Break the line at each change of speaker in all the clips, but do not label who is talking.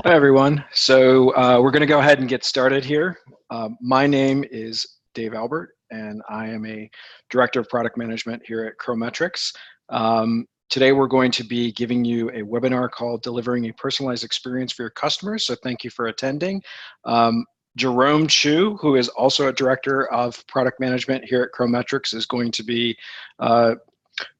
Hi, everyone. So we're going to go ahead and get started here. My name is Dave Albert, and I am a Director of Product Management here at Chrometrics. Today, we're going to be giving you a webinar called Delivering a Personalized Experience for Your Customers, so thank you for attending. Jerome Choo, who is also a Director of Product Management here at Chrometrics, is going to be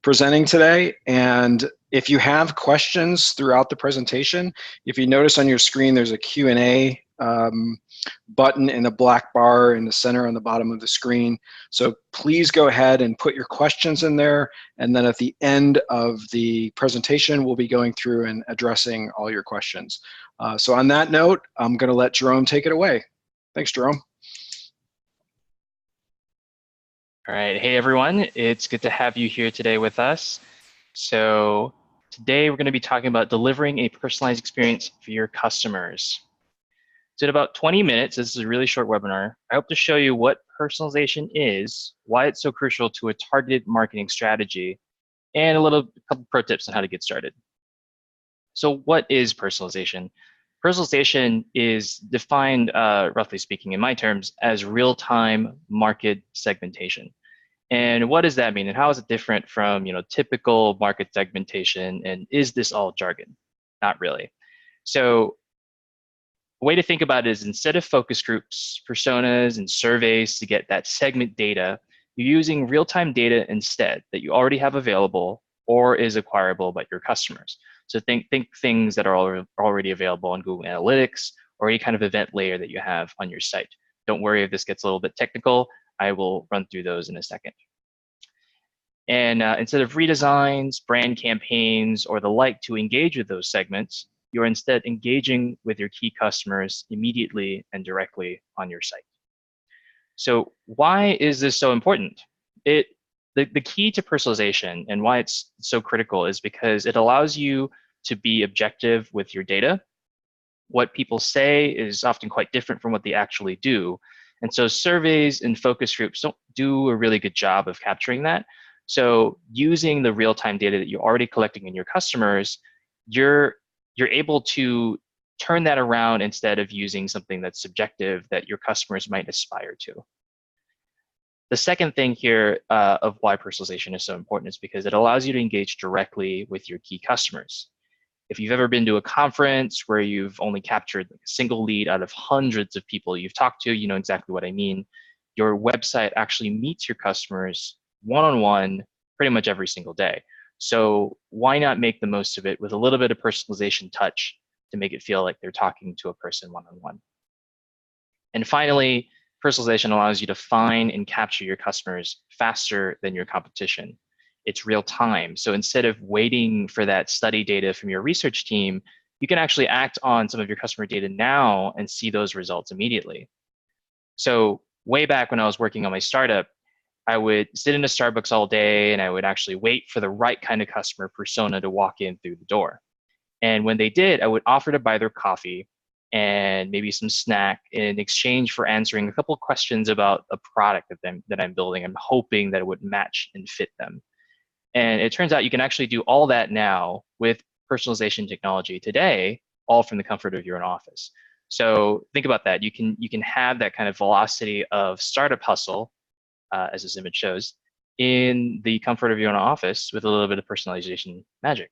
presenting today. And if you have questions throughout the presentation, if you notice on your screen, there's a Q&A button in the black bar in the center on the bottom of the screen. So please go ahead and put your questions in there. And then at the end of the presentation, we'll be going through and addressing all your questions. So on that note, I'm going to let Jerome take it away. Thanks, Jerome.
All right, hey everyone, it's good to have you here today with us. So today we're going to be talking about delivering a personalized experience for your customers. So in about 20 minutes, this is a really short webinar. I hope to show you what personalization is, why it's so crucial to a targeted marketing strategy, and a couple pro tips on how to get started. So what is personalization? Personalization is defined, roughly speaking, in my terms, as real-time market segmentation. And what does that mean? And how is it different from typical market segmentation? And is this all jargon? Not really. So a way to think about it is instead of focus groups, personas, and surveys to get that segment data, you're using real-time data instead that you already have available or is acquirable by your customers. So think things that are already available on Google Analytics or any kind of event layer that you have on your site. Don't worry if this gets a little bit technical. I will run through those in a second. And instead of redesigns, brand campaigns, or the like to engage with those segments, you're instead engaging with your key customers immediately and directly on your site. So why is this so important? The key to personalization and why it's so critical is because it allows you to be objective with your data. What people say is often quite different from what they actually do. And so surveys and focus groups don't do a really good job of capturing that. So using the real-time data that you're already collecting in your customers, you're able to turn that around instead of using something that's subjective that your customers might aspire to. The second thing here of why personalization is so important is because it allows you to engage directly with your key customers. If you've ever been to a conference where you've only captured a single lead out of hundreds of people you've talked to, you know exactly what I mean. Your website actually meets your customers one-on-one pretty much every single day. So why not make the most of it with a little bit of personalization touch to make it feel like they're talking to a person one-on-one? And finally, personalization allows you to find and capture your customers faster than your competition. It's real time. So instead of waiting for that study data from your research team, you can actually act on some of your customer data now and see those results immediately. So way back when I was working on my startup, I would sit in a Starbucks all day and I would actually wait for the right kind of customer persona to walk in through the door. And when they did, I would offer to buy their coffee and maybe some snack in exchange for answering a couple of questions about a product that I'm building. I'm hoping that it would match and fit them. And it turns out you can actually do all that now with personalization technology today, all from the comfort of your own office. So think about that. You can have that kind of velocity of startup hustle, as this image shows, in the comfort of your own office with a little bit of personalization magic.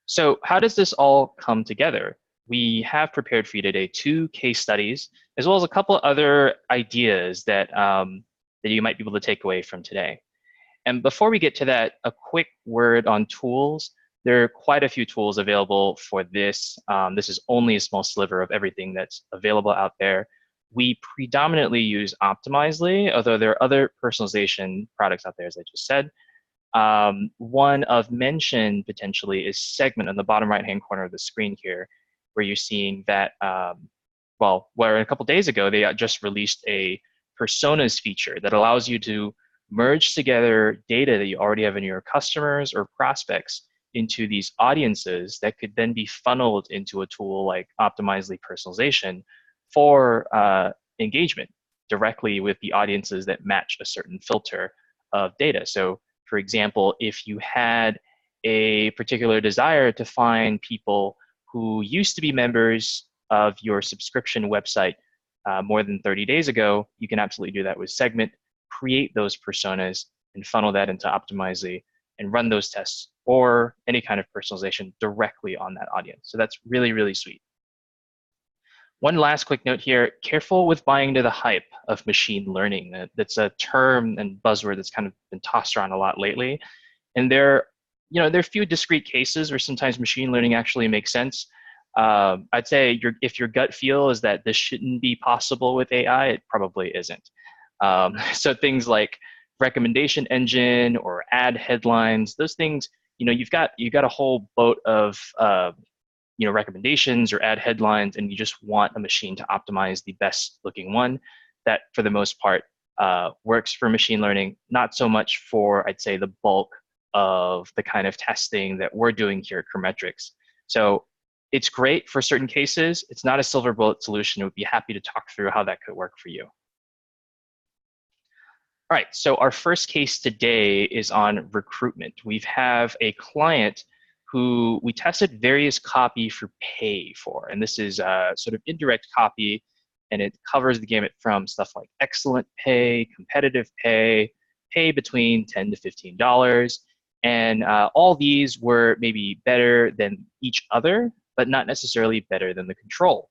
So how does this all come together? We have prepared for you today 2 case studies, as well as a couple other ideas that, that you might be able to take away from today. And before we get to that, a quick word on tools. There are quite a few tools available for this. This is only a small sliver of everything that's available out there. We predominantly use Optimizely, although there are other personalization products out there, as I just said. One of mention potentially is Segment on the bottom right-hand corner of the screen here, where you're seeing that, where a couple days ago, they just released a personas feature that allows you to merge together data that you already have in your customers or prospects into these audiences that could then be funneled into a tool like Optimizely Personalization for engagement directly with the audiences that match a certain filter of data. So for example, if you had a particular desire to find people who used to be members of your subscription website more than 30 days ago, you can absolutely do that with Segment, create those personas, and funnel that into Optimizely and run those tests or any kind of personalization directly on that audience. So that's really, really sweet. One last quick note here, careful with buying into the hype of machine learning. That's a term and buzzword that's kind of been tossed around a lot lately. And there are a few discrete cases where sometimes machine learning actually makes sense. I'd say if your gut feel is that this shouldn't be possible with AI, it probably isn't. So things like recommendation engine or ad headlines, those things, you've got a whole boat of recommendations or ad headlines, and you just want a machine to optimize the best looking one. That, for the most part, works for machine learning, not so much for, I'd say, the bulk of the kind of testing that we're doing here at Chrometrics. So it's great for certain cases. It's not a silver bullet solution. We'd be happy to talk through how that could work for you. All right, so our first case today is on recruitment. We have a client who we tested various copy for pay for, and this is sort of indirect copy, and it covers the gamut from stuff like excellent pay, competitive pay, pay between $10 to $15, and all these were maybe better than each other, but not necessarily better than the control.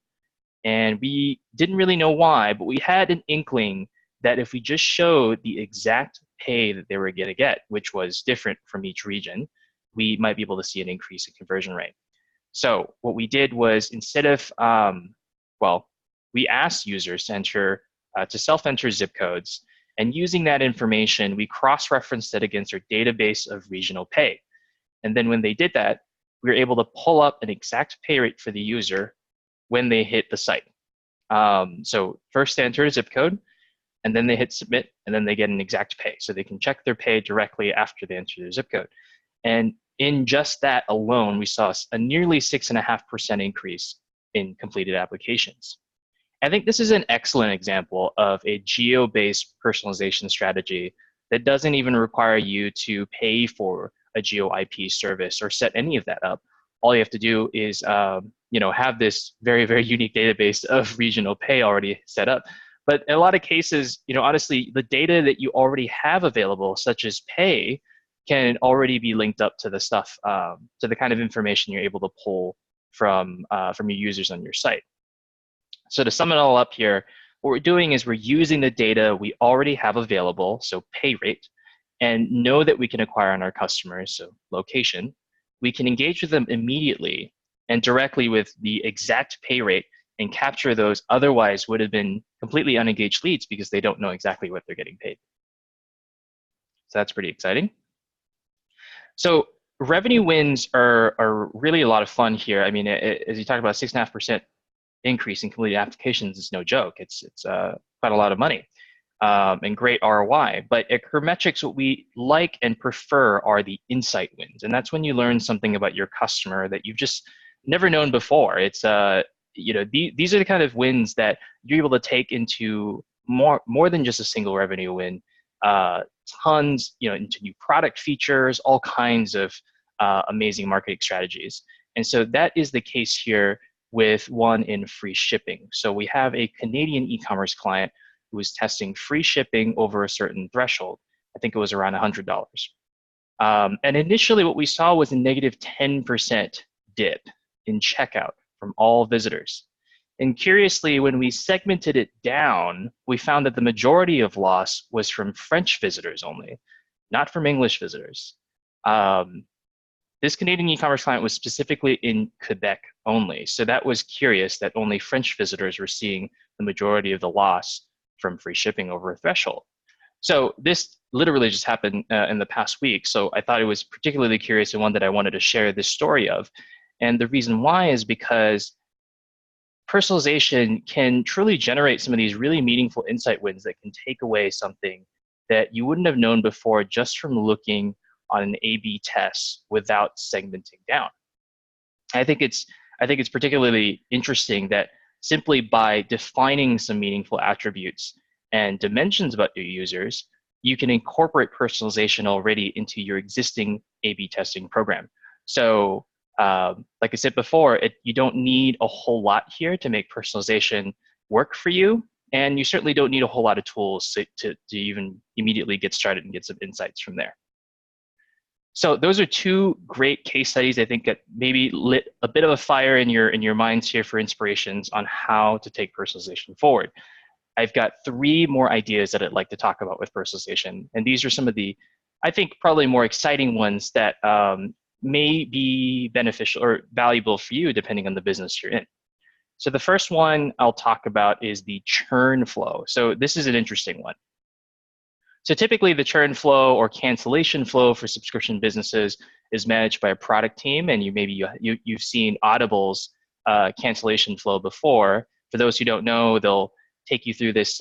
And we didn't really know why, but we had an inkling that if we just showed the exact pay that they were going to get, which was different from each region, we might be able to see an increase in conversion rate. So what we did was, instead of, we asked users to self-enter zip codes, and using that information, we cross-referenced it against our database of regional pay. And then when they did that, we were able to pull up an exact pay rate for the user when they hit the site. So first they enter a zip code, and then they hit submit, and then they get an exact pay. So they can check their pay directly after they enter their zip code. And in just that alone, we saw a nearly 6.5% increase in completed applications. I think this is an excellent example of a geo-based personalization strategy that doesn't even require you to pay for a geo IP service or set any of that up. All you have to do is have this very, very unique database of regional pay already set up. But in a lot of cases, honestly, the data that you already have available, such as pay, can already be linked up to the stuff, to the kind of information you're able to pull from your users on your site. So to sum it all up here, what we're doing is we're using the data we already have available, so pay rate, and know that we can acquire on our customers, so location. We can engage with them immediately and directly with the exact pay rate and capture those otherwise would have been completely unengaged leads because they don't know exactly what they're getting paid. So that's pretty exciting. So revenue wins are really a lot of fun here. I mean, as you talked about, 6.5% increase in completed applications is no joke. It's quite a lot of money and great ROI. But at Chrometrics, what we like and prefer are the insight wins. And that's when you learn something about your customer that you've just never known before. It's these are the kind of wins that you're able to take into more than just a single revenue win, tons, into new product features, all kinds of amazing marketing strategies. And so that is the case here with one in free shipping. So we have a Canadian e-commerce client who is testing free shipping over a certain threshold. I think it was around $100. And initially what we saw was a negative 10% dip in checkout from all visitors. And curiously, when we segmented it down, we found that the majority of loss was from French visitors only, not from English visitors. This Canadian e-commerce client was specifically in Quebec only. So that was curious that only French visitors were seeing the majority of the loss from free shipping over a threshold. So this literally just happened in the past week. So I thought it was particularly curious and one that I wanted to share this story of. And the reason why is because personalization can truly generate some of these really meaningful insight wins that can take away something that you wouldn't have known before just from looking on an A/B test without segmenting down. I think it's particularly interesting that simply by defining some meaningful attributes and dimensions about your users, you can incorporate personalization already into your existing A/B testing program. So Like I said before, you don't need a whole lot here to make personalization work for you. And you certainly don't need a whole lot of tools to even immediately get started and get some insights from there. So those are two great case studies, I think, that maybe lit a bit of a fire in your minds here for inspirations on how to take personalization forward. I've got three more ideas that I'd like to talk about with personalization. And these are some of the, I think, probably more exciting ones that may be beneficial or valuable for you depending on the business you're in. So the first one I'll talk about is the churn flow. So this is an interesting one. So typically the churn flow or cancellation flow for subscription businesses is managed by a product team, and you've seen Audible's cancellation flow before. For those who don't know, they'll take you through this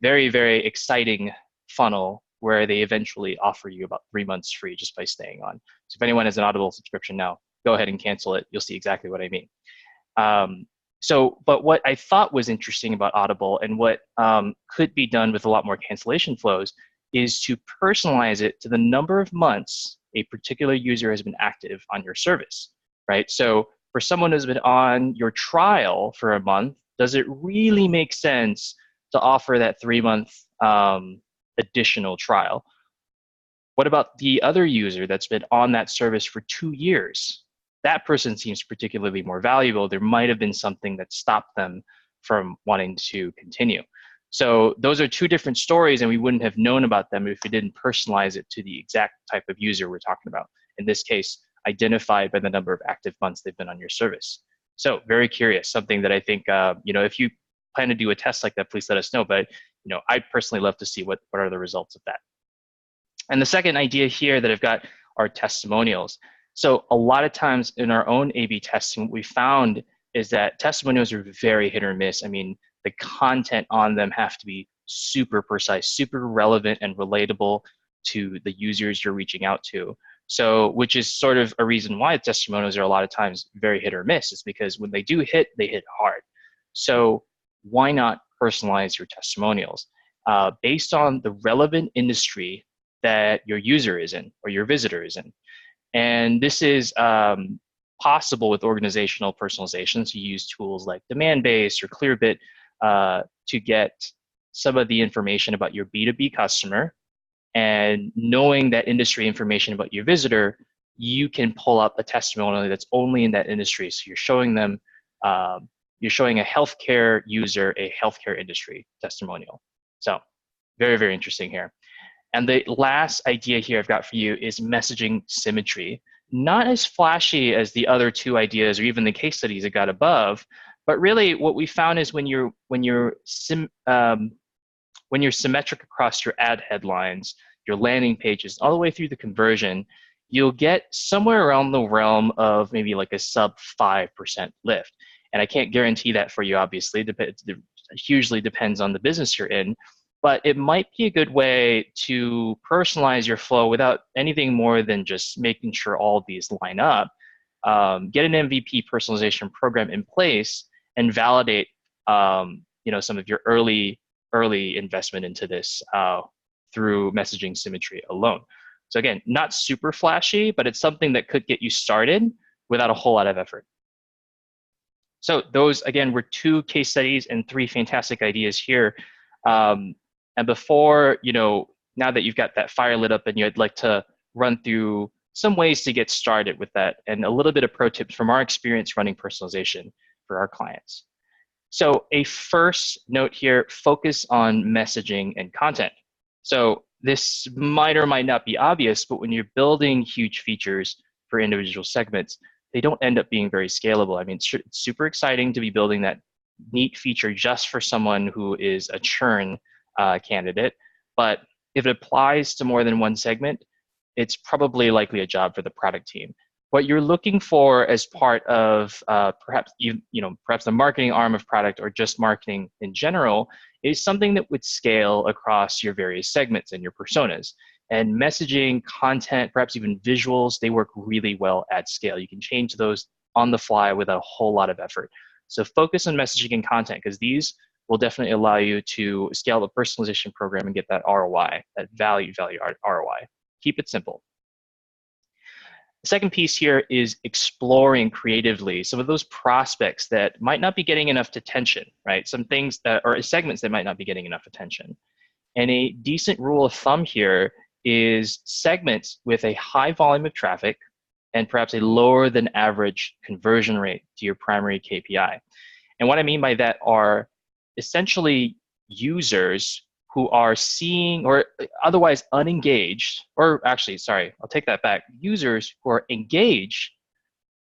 very, very exciting funnel where they eventually offer you about 3 months free just by staying on. So if anyone has an Audible subscription now, go ahead and cancel it. You'll see exactly what I mean. But what I thought was interesting about Audible and what could be done with a lot more cancellation flows is to personalize it to the number of months a particular user has been active on your service, right? So for someone who's been on your trial for a month, does it really make sense to offer that 3-month additional trial? What about the other user that's been on that service for 2 years? That person seems particularly more valuable. There might have been something that stopped them from wanting to continue. So those are two different stories, and we wouldn't have known about them if we didn't personalize it to the exact type of user we're talking about. In this case, identified by the number of active months they've been on your service. So very curious, something that I think, if you plan to do a test like that, please let us know. But I'd personally love to see what are the results of that. And the second idea here that I've got are testimonials. So a lot of times in our own A/B testing, what we found is that testimonials are very hit or miss. I mean, the content on them have to be super precise, super relevant and relatable to the users you're reaching out to. So, which is sort of a reason why testimonials are a lot of times very hit or miss, is because when they do hit, they hit hard. So why not personalize your testimonials based on the relevant industry that your user is in or your visitor is in? And this is possible with organizational personalization. So you use tools like Demandbase or Clearbit to get some of the information about your B2B customer. And knowing that industry information about your visitor, you can pull up a testimonial that's only in that industry. So you're showing them, you're showing a healthcare user a healthcare industry testimonial. So very, very interesting here. And the last idea here I've got for you is messaging symmetry. Not as flashy as the other two ideas or even the case studies I got above, but really what we found is when you're symmetric across your ad headlines, your landing pages, all the way through the conversion, you'll get somewhere around the realm of maybe like a sub 5% lift. And I can't guarantee that for you, obviously. It hugely depends on the business you're in. But it might be a good way to personalize your flow without anything more than just making sure all of these line up. Get an MVP personalization program in place and validate some of your early investment into this through messaging symmetry alone. So again, not super flashy, but it's something that could get you started without a whole lot of effort. So those, again, were 2 case studies and 3 fantastic ideas here. And before, now that you've got that fire lit up and you'd like to run through some ways to get started with that and a little bit of pro tips from our experience running personalization for our clients. So a first note here, focus on messaging and content. So this might or might not be obvious, but when you're building huge features for individual segments, they don't end up being very scalable. I mean, it's super exciting to be building that neat feature just for someone who is a churn candidate, but if it applies to more than one segment, it's probably likely a job for the product team. What you're looking for as part of perhaps the marketing arm of product or just marketing in general is something that would scale across your various segments and your personas. And messaging, content, perhaps even visuals, they work really well at scale. You can change those on the fly without a whole lot of effort. So focus on messaging and content because these will definitely allow you to scale the personalization program and get that ROI, that value ROI. Keep it simple. The second piece here is exploring creatively some of those prospects that might not be getting enough attention, right? Some things that or segments that might not be getting enough attention. And a decent rule of thumb here is segments with a high volume of traffic and perhaps a lower than average conversion rate to your primary KPI. And what I mean by that are essentially users who are seeing or otherwise unengaged, or actually, sorry, I'll take that back. Users who are engaged,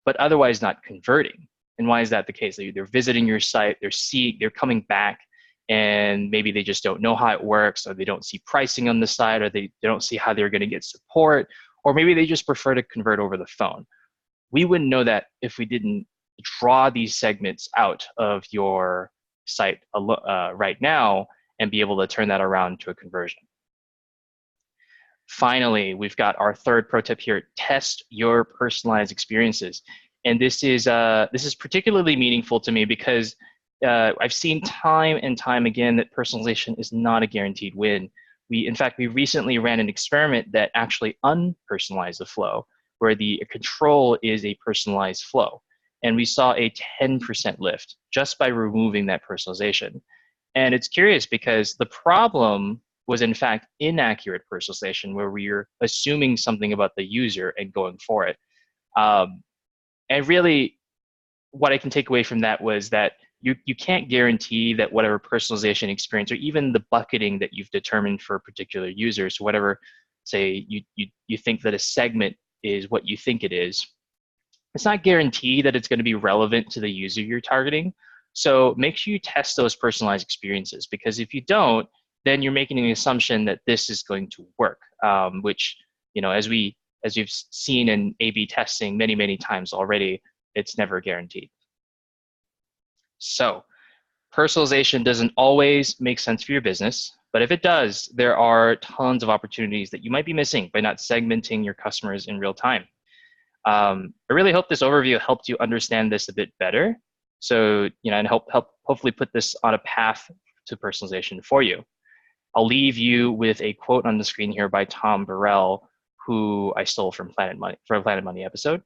but otherwise not converting. And why is that the case? They're visiting your site, they're coming back, and maybe they just don't know how it works, or they don't see pricing on the site, or they don't see how they're going to get support, or maybe they just prefer to convert over the phone. We wouldn't know that if we didn't draw these segments out of your site right now and be able to turn that around to a conversion. Finally, we've got our third pro tip here: test your personalized experiences. And this is particularly meaningful to me because I've seen time and time again that personalization is not a guaranteed win. In fact, we recently ran an experiment that actually unpersonalized the flow, where the control is a personalized flow. And we saw a 10% lift just by removing that personalization. And it's curious because the problem was in fact inaccurate personalization, where we are assuming something about the user and going for it. And really, what I can take away from that was that you can't guarantee that whatever personalization experience or even the bucketing that you've determined for particular users, whatever, say you think that a segment is what you think it is, it's not guaranteed that it's going to be relevant to the user you're targeting. So make sure you test those personalized experiences, because if you don't, then you're making an assumption that this is going to work, which, as we've seen in A/B testing many times already, it's never guaranteed. So personalization doesn't always make sense for your business, but if it does, there are tons of opportunities that you might be missing by not segmenting your customers in real time. I really hope this overview helped you understand this a bit better. So, and hopefully put this on a path to personalization for you. I'll leave you with a quote on the screen here by Tom Burrell, who I stole from Planet Money episode.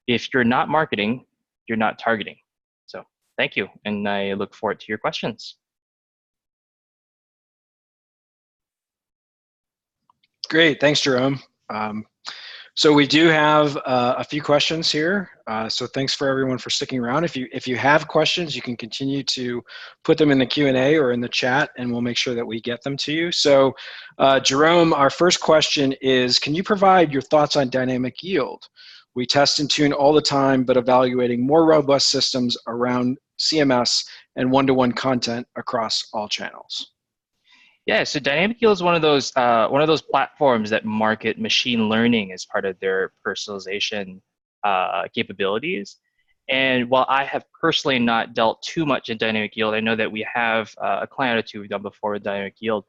If you're not marketing, you're not targeting. So thank you, and I look forward to your questions.
Great, thanks, Jerome. So we do have a few questions here. So thanks for everyone for sticking around. If you have questions, you can continue to put them in the Q&A or in the chat, and we'll make sure that we get them to you. So Jerome, our first question is, can you provide your thoughts on dynamic yield? We test and tune all the time, but evaluating more robust systems around CMS and one-to-one content across all channels.
Yeah, so Dynamic Yield is one of those platforms that market machine learning as part of their personalization capabilities. And while I have personally not dealt too much in Dynamic Yield, I know that we have a client or two we've done before with Dynamic Yield,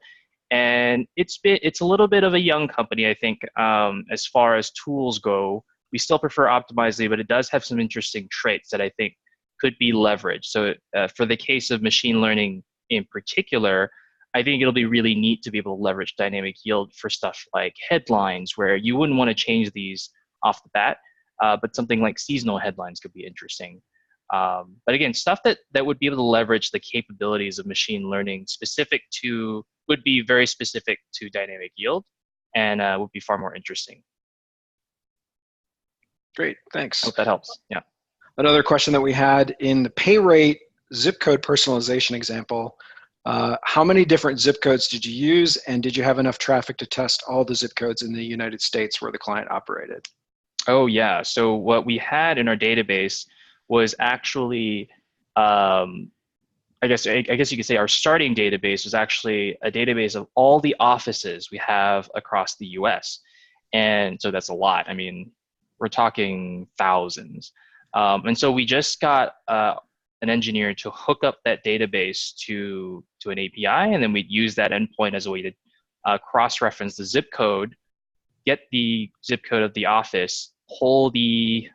and it's a little bit of a young company, I think, as far as tools go. We still prefer Optimizely, but it does have some interesting traits that I think could be leveraged. So for the case of machine learning in particular, I think it'll be really neat to be able to leverage dynamic yield for stuff like headlines, where you wouldn't want to change these off the bat, but something like seasonal headlines could be interesting. But again, stuff that would be able to leverage the capabilities of machine learning would be very specific to dynamic yield, and would be far more interesting.
Great, thanks.
Hope that helps. Yeah.
Another question that we had in the pay rate zip code personalization example, how many different zip codes did you use, and did you have enough traffic to test all the zip codes in the United States where the client operated?
Oh yeah, so what we had in our database was actually, I guess you could say our starting database was actually a database of all the offices we have across the US. And so that's a lot. I mean, we're talking thousands. And so we just got an engineer to hook up that database to an API, and then we'd use that endpoint as a way to cross-reference the zip code, get the zip code of the office, pull the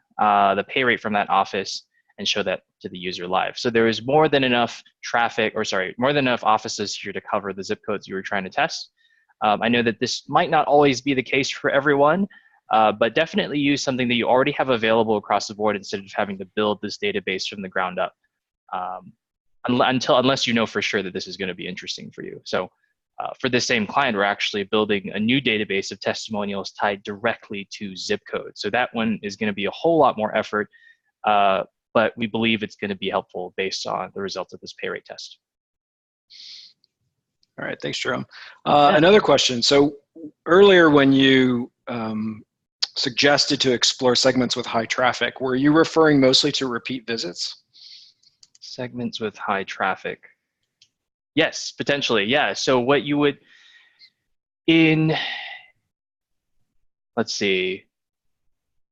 pay rate from that office, and show that to the user live. So there is more than enough more than enough offices here to cover the zip codes you were trying to test. I know that this might not always be the case for everyone, But definitely use something that you already have available across the board instead of having to build this database from the ground up. Unless you know for sure that this is going to be interesting for you. So for this same client, we're actually building a new database of testimonials tied directly to zip code. So that one is going to be a whole lot more effort, but we believe it's going to be helpful based on the results of this pay rate test.
All right, thanks, Jerome.
Yeah.
Another question. So earlier when you suggested to explore segments with high traffic, were you referring mostly to repeat visits?
Segments with high traffic. Yes, potentially, yeah. So what you would, let's see,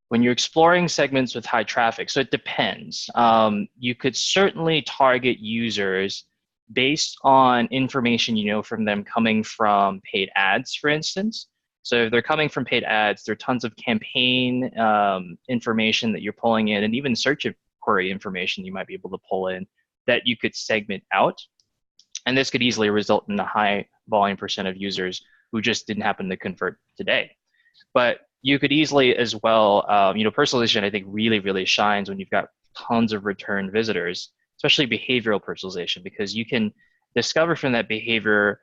when you're exploring segments with high traffic, so it depends. You could certainly target users based on information you know from them coming from paid ads, for instance. So if they're coming from paid ads, there are tons of campaign information that you're pulling in, and even search query information you might be able to pull in that you could segment out. And this could easily result in a high volume percent of users who just didn't happen to convert today. But you could easily as well, personalization I think really shines when you've got tons of return visitors, especially behavioral personalization, because you can discover from that behavior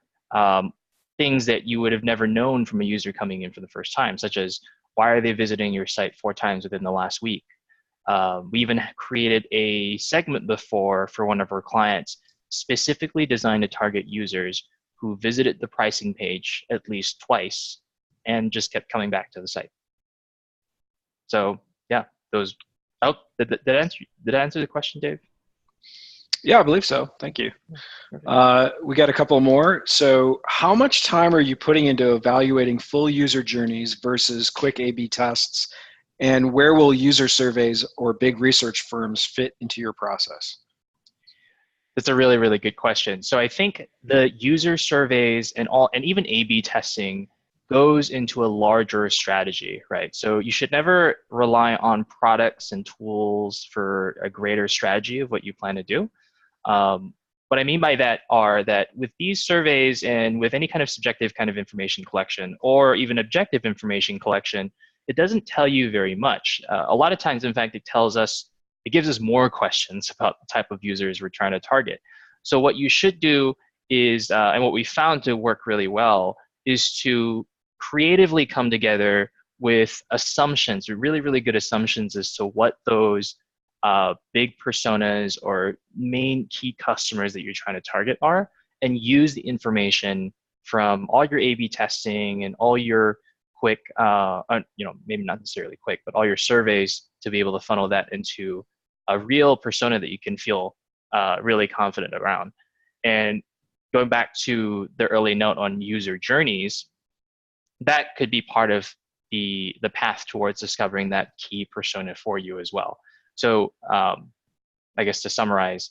things that you would have never known from a user coming in for the first time, such as why are they visiting your site 4 times within the last week? We even created a segment before for one of our clients specifically designed to target users who visited the pricing page at least twice and just kept coming back to the site. So yeah, those. Oh, did I answer the question, Dave?
Yeah, I believe so. Thank you. We got a couple more. So how much time are you putting into evaluating full user journeys versus quick A/B tests? And where will user surveys or big research firms fit into your process?
That's a really good question. So I think the user surveys and even A/B testing goes into a larger strategy, right? So you should never rely on products and tools for a greater strategy of what you plan to do. What I mean by that are that with these surveys and with any kind of subjective kind of information collection or even objective information collection, it doesn't tell you very much. A lot of times, in fact, it gives us more questions about the type of users we're trying to target. So what you should do is, and what we found to work really well, is to creatively come together with assumptions, really good assumptions as to what those big personas or main key customers that you're trying to target are, and use the information from all your A/B testing and all your quick, maybe not necessarily quick, but all your surveys to be able to funnel that into a real persona that you can feel really confident around. And going back to the early note on user journeys, that could be part of the path towards discovering that key persona for you as well. So I guess to summarize,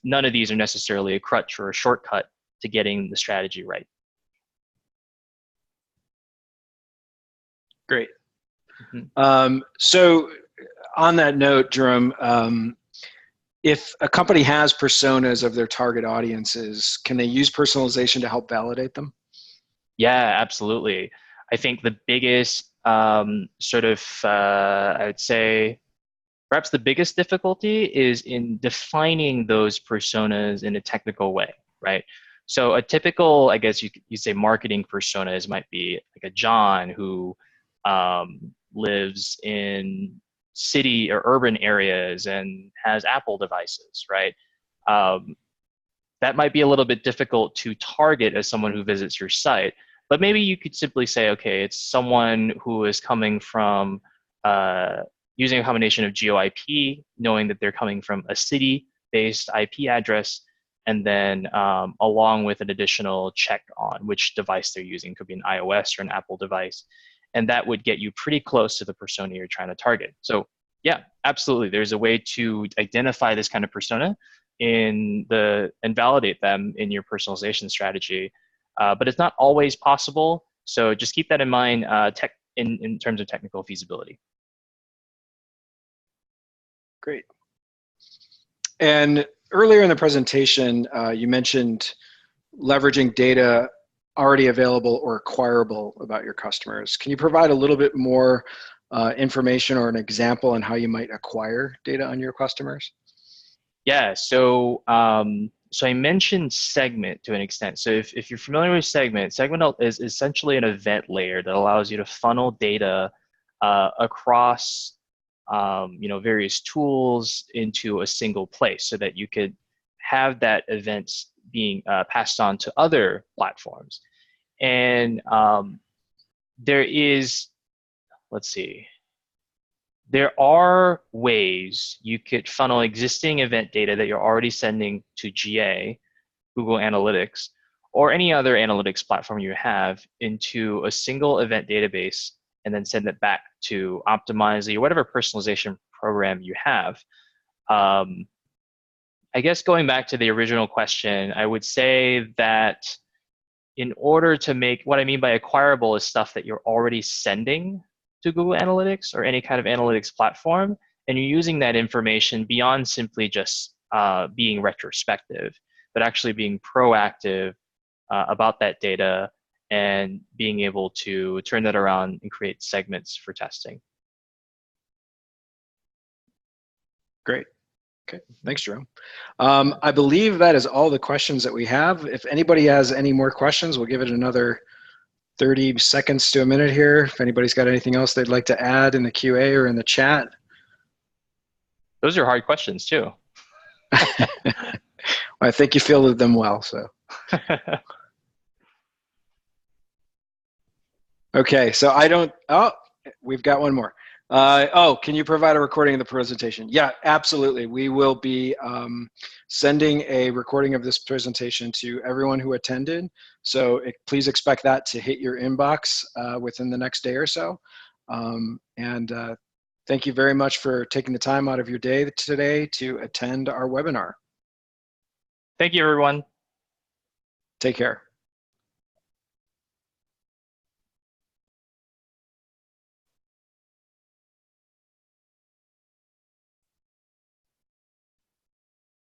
none of these are necessarily a crutch or a shortcut to getting the strategy right.
Great. Mm-hmm. So on that note, Jerome, if a company has personas of their target audiences, can they use personalization to help validate them?
Yeah, absolutely. I think the biggest I would say, perhaps the biggest difficulty is in defining those personas in a technical way, right? So a typical, I guess you say, marketing personas might be like a John who lives in city or urban areas and has Apple devices, right? That might be a little bit difficult to target as someone who visits your site, but maybe you could simply say, okay, it's someone who is coming from using a combination of geo-IP, knowing that they're coming from a city-based IP address, and then along with an additional check on which device they're using. It could be an iOS or an Apple device. And that would get you pretty close to the persona you're trying to target. So yeah, absolutely. There's a way to identify this kind of persona and validate them in your personalization strategy. But it's not always possible. So just keep that in mind in terms of technical feasibility.
Great. And earlier in the presentation, you mentioned leveraging data already available or acquirable about your customers. Can you provide a little bit more information or an example on how you might acquire data on your customers?
Yeah, so so I mentioned Segment to an extent. So if you're familiar with Segment, Segment is essentially an event layer that allows you to funnel data across various tools into a single place so that you could have that event being passed on to other platforms. And there is, let's see, there are ways you could funnel existing event data that you're already sending to GA, Google Analytics, or any other analytics platform you have into a single event database and then send it back to Optimizely or whatever personalization program you have. I guess going back to the original question, I would say that in order to make, what I mean by acquirable is stuff that you're already sending to Google Analytics or any kind of analytics platform, and you're using that information beyond simply just being retrospective, but actually being proactive about that data and being able to turn that around and create segments for testing.
Great. Okay, thanks, Jerome. I believe that is all the questions that we have. If anybody has any more questions, we'll give it another 30 seconds to a minute here. If anybody's got anything else they'd like to add in the QA or in the chat.
Those are hard questions too.
I think you fielded them well, so. Okay, so we've got one more. Can you provide a recording of the presentation? Yeah, absolutely. We will be sending a recording of this presentation to everyone who attended. So please expect that to hit your inbox within the next day or so. Thank you very much for taking the time out of your day today to attend our webinar.
Thank you, everyone.
Take care.